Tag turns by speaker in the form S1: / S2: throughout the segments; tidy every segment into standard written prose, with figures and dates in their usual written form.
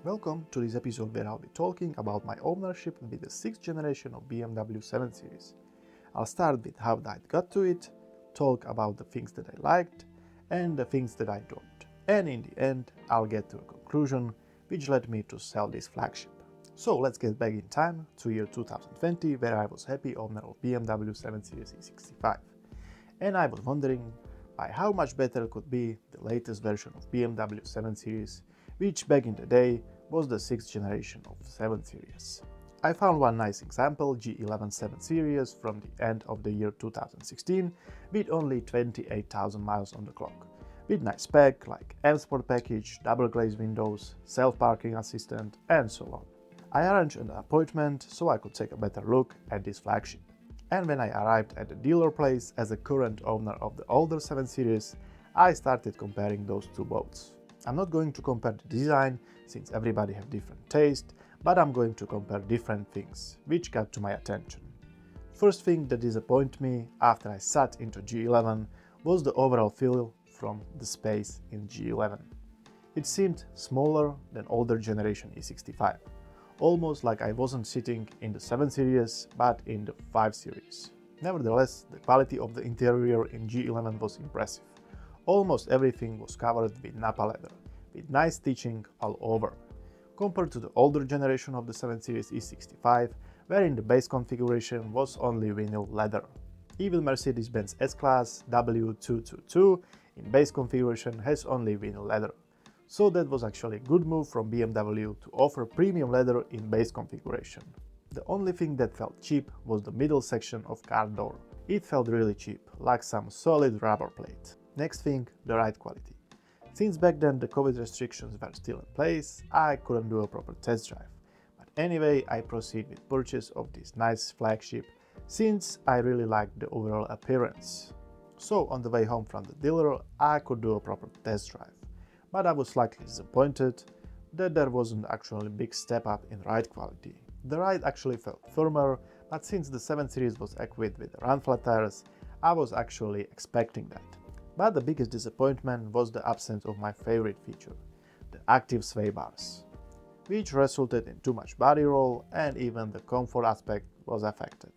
S1: Welcome to this episode where I'll be talking about my ownership with the 6th generation of BMW 7 Series. I'll start with how I got to it, talk about the things that I liked and the things that I don't. And in the end, I'll get to a conclusion which led me to sell this flagship. So let's get back in time to year 2020 where I was happy owner of BMW 7 Series E65. And I was wondering by how much better could be the latest version of BMW 7 Series, which back in the day was the 6th generation of 7 Series. I found one nice example, G11 7 Series from the end of the year 2016 with only 28,000 miles on the clock, with nice spec like M Sport package, double glazed windows, self-parking assistant and so on. I arranged an appointment so I could take a better look at this flagship. And when I arrived at the dealer place as a current owner of the older 7 Series, I started comparing those two boats. I'm not going to compare the design, since everybody have different taste, but I'm going to compare different things, which got to my attention. First thing that disappointed me after I sat into G11 was the overall feel from the space in G11. It seemed smaller than older generation E65, almost like I wasn't sitting in the 7 Series, but in the 5 Series. Nevertheless, the quality of the interior in G11 was impressive. Almost everything was covered with Nappa leather, with nice stitching all over, compared to the older generation of the 7 Series E65, wherein the base configuration was only vinyl leather. Even Mercedes-Benz S-Class W222 in base configuration has only vinyl leather. So that was actually a good move from BMW to offer premium leather in base configuration. The only thing that felt cheap was the middle section of car door. It felt really cheap, like some solid rubber plate. Next thing, the ride quality. Since back then the COVID restrictions were still in place, I couldn't do a proper test drive. But anyway, I proceed with purchase of this nice flagship since I really liked the overall appearance. So on the way home from the dealer, I could do a proper test drive. But I was slightly disappointed that there wasn't actually a big step up in ride quality. The ride actually felt firmer, but since the 7 Series was equipped with run flat tires, I was actually expecting that. But the biggest disappointment was the absence of my favorite feature, the active sway bars, which resulted in too much body roll and even the comfort aspect was affected.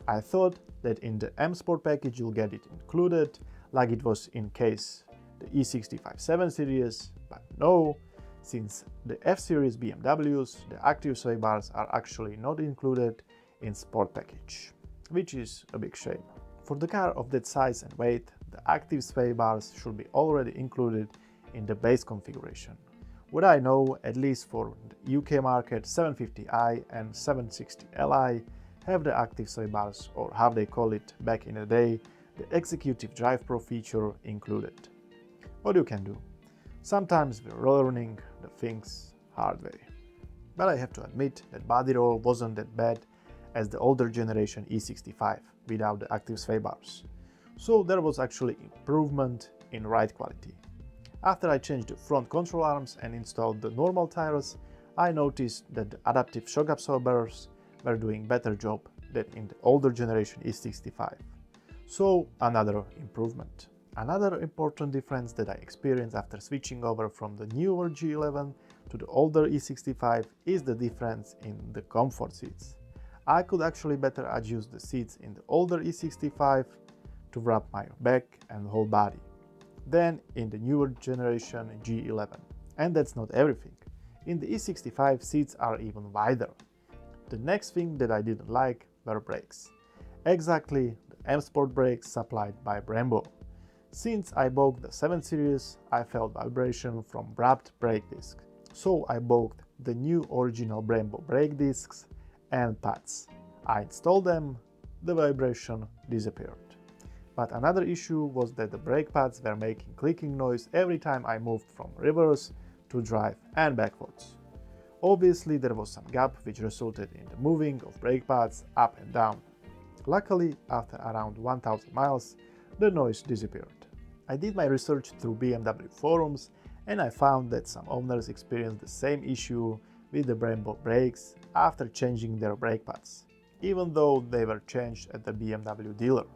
S1: I thought that in the M Sport package you'll get it included, like it was in case the E65 7 Series, but no, since the F-Series BMWs, the active sway bars are actually not included in Sport package, which is a big shame. For the car of that size and weight, the active sway bars should be already included in the base configuration. What I know, at least for the UK market, 750i and 760Li have the active sway bars, or how they call it back in the day, the Executive Drive Pro feature included. What you can do? Sometimes we're learning the things hard way. But I have to admit that body roll wasn't that bad as the older generation E65 without the active sway bars. So there was actually improvement in ride quality. After I changed the front control arms and installed the normal tires, I noticed that the adaptive shock absorbers were doing better job than in the older generation E65. So another improvement. Another important difference that I experienced after switching over from the newer G11 to the older E65 is the difference in the comfort seats. I could actually better adjust the seats in the older E65 to wrap my back and whole body than in the newer generation G11. And that's not everything. In the E65, seats are even wider. The next thing that I didn't like were brakes. Exactly the M Sport brakes supplied by Brembo. Since I bought the 7 Series, I felt vibration from wrapped brake discs. So I bought the new original Brembo brake discs and pads. I installed them, the vibration disappeared. But another issue was that the brake pads were making clicking noise every time I moved from reverse to drive and backwards. Obviously there was some gap which resulted in the moving of brake pads up and down. Luckily, after around 1000 miles, the noise disappeared. I did my research through BMW forums and I found that some owners experienced the same issue with the Brembo brakes after changing their brake pads, even though they were changed at the BMW dealer.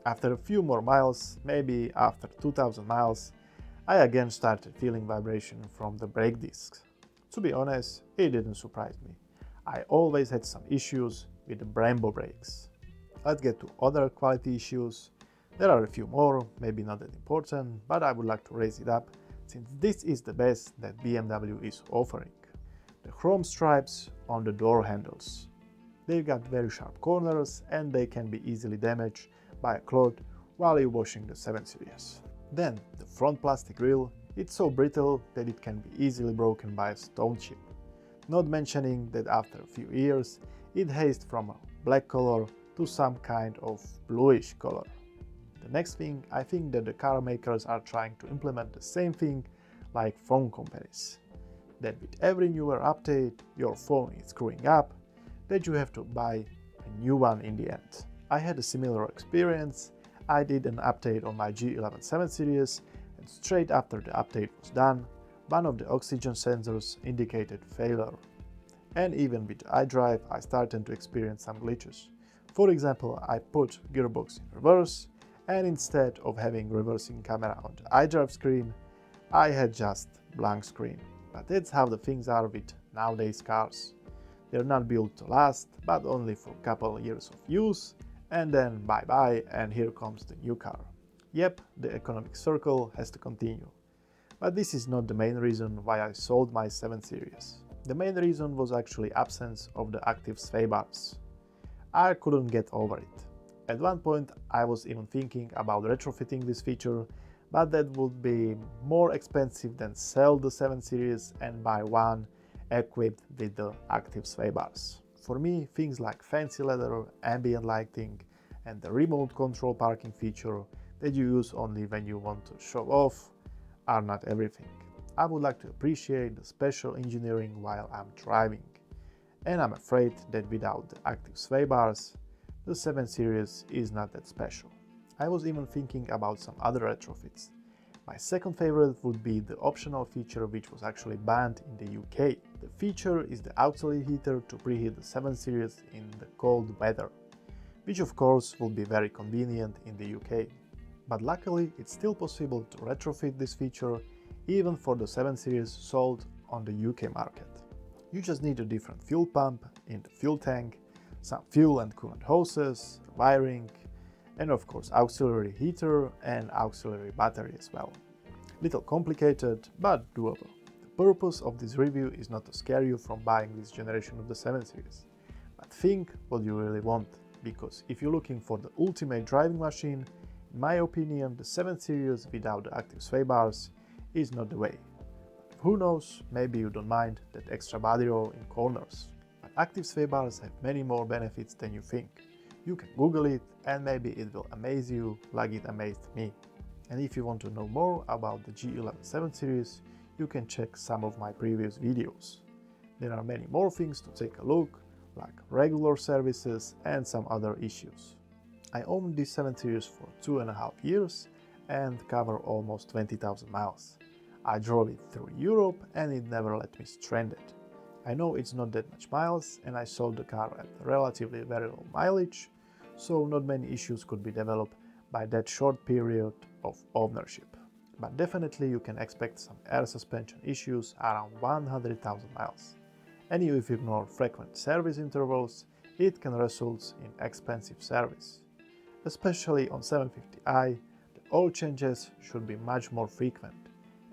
S1: After a few more miles, maybe after 2000 miles, I again started feeling vibration from the brake discs. To be honest, it didn't surprise me. I always had some issues with the Brembo brakes. Let's get to other quality issues. There are a few more, maybe not that important, but I would like to raise it up since this is the best that BMW is offering. The chrome stripes on the door handles. They've got very sharp corners and they can be easily damaged by a cloth while you're washing the 7 Series. Then the front plastic grille, it's so brittle that it can be easily broken by a stone chip. Not mentioning that after a few years it hazed from a black color to some kind of bluish color. The next thing, I think that the car makers are trying to implement the same thing like phone companies. That with every newer update your phone is screwing up, that you have to buy a new one in the end. I had a similar experience. I did an update on my G11 7 Series and straight after the update was done, one of the oxygen sensors indicated failure. And even with iDrive I started to experience some glitches. For example, I put gearbox in reverse and instead of having reversing camera on the iDrive screen, I had just blank screen. But that's how the things are with nowadays cars. They're not built to last, but only for a couple of years of use, and then bye bye and here comes the new car. Yep, the economic circle has to continue. But this is not the main reason why I sold my 7 Series. The main reason was actually absence of the active sway bars. I couldn't get over it. At one point I was even thinking about retrofitting this feature, but that would be more expensive than sell the 7 Series and buy one equipped with the active sway bars. For me, things like fancy leather, ambient lighting and the remote control parking feature that you use only when you want to show off are not everything. I would like to appreciate the special engineering while I'm driving. And I'm afraid that without the active sway bars, the 7 Series is not that special. I was even thinking about some other retrofits. My second favorite would be the optional feature which was actually banned in the UK. The feature is the auxiliary heater to preheat the 7 Series in the cold weather, which of course will be very convenient in the UK. But luckily it's still possible to retrofit this feature even for the 7 Series sold on the UK market. You just need a different fuel pump in the fuel tank, some fuel and coolant hoses, wiring, and of course auxiliary heater and auxiliary battery as well. Little complicated, but doable. The purpose of this review is not to scare you from buying this generation of the 7 Series, but think what you really want, because if you're looking for the ultimate driving machine, in my opinion the 7 Series without the active sway bars is not the way. But who knows, maybe you don't mind that extra body roll in corners. But active sway bars have many more benefits than you think. You can Google it and maybe it will amaze you like it amazed me. And if you want to know more about the G11 7 Series, you can check some of my previous videos. There are many more things to take a look, like regular services and some other issues. I owned this 7 Series for 2.5 years and cover almost 20,000 miles. I drove it through Europe and it never let me stranded. I know it's not that much miles and I sold the car at relatively very low mileage, so not many issues could be developed by that short period of ownership. But definitely you can expect some air suspension issues around 100,000 miles. And if you ignore frequent service intervals, it can result in expensive service. Especially on 750i, the oil changes should be much more frequent,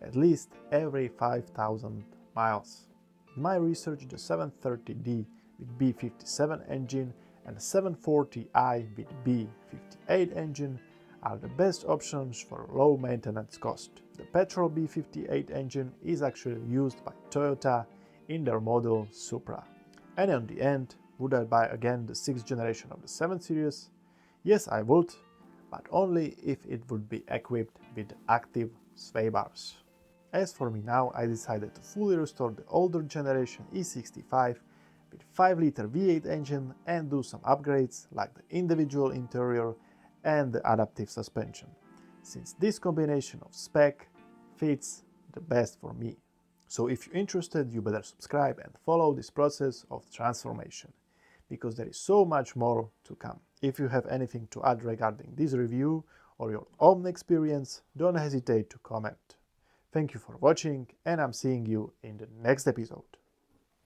S1: at least every 5,000 miles. In my research, the 730D with B57 engine and the 740i with B58 engine are the best options for low maintenance cost. The petrol B58 engine is actually used by Toyota in their model Supra. And in the end, would I buy again the 6th generation of the 7 Series? Yes, I would, but only if it would be equipped with active sway bars. As for me now, I decided to fully restore the older generation E65 with 5-liter V8 engine and do some upgrades like the individual interior and the adaptive suspension, since this combination of spec fits the best for me. So if you're interested, you better subscribe and follow this process of transformation, because there is so much more to come. If you have anything to add regarding this review or your own experience, don't hesitate to comment. Thank you for watching, and I'm seeing you in the next episode.